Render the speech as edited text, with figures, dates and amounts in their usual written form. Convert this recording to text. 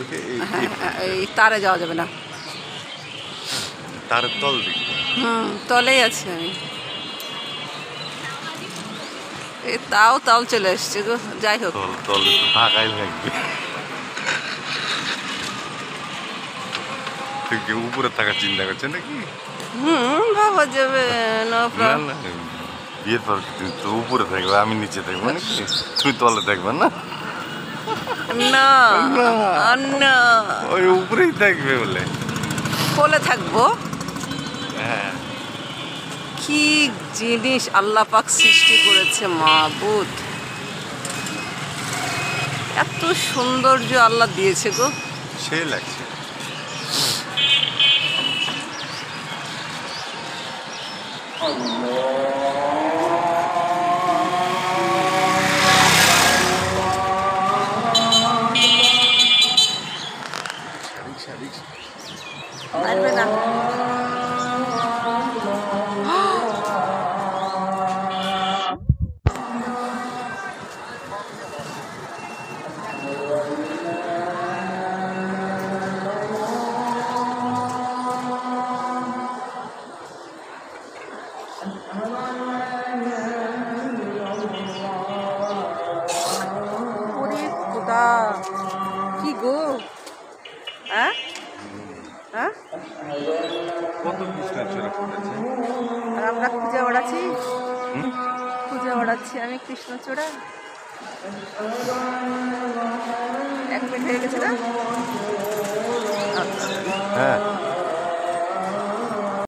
থেকে এই তারে যাওয়া যাবে না, তার তল দিকে। তলেই আছি আমি। তাও তাও চলে এসছে গো, যাই হোক। তল তল ফাঁকাই লাগবে। তুই উপরে থাকার চিন্তা করছে নাকি? ভাবা যাবে না। না না, বিয়ের পর তুমি তো উপরে থাকবে, আমি নিচে থাকবো নাকি? তুমি তলে থাকবে না? না না, ওই উপরেই থাকবে বলে। কোলে থাকবো। হ্যাঁ, কি জিনিস আল্লাহ পাক সৃষ্টি করেছে মাবুদ, এত সৌন্দর্য আল্লাহ দিয়েছে গো। সেই লাগছে। আসবে না। কি গো, হ্যাঁ হ্যাঁ, কত কৃষ্ণচূড়া পড়েছে। আর আমরা খুঁজে বেড়াচ্ছি, খুঁজে বেড়াচ্ছি আমি কৃষ্ণচূড়া। 1 মিনিট হয়ে গেছে না? হ্যাঁ।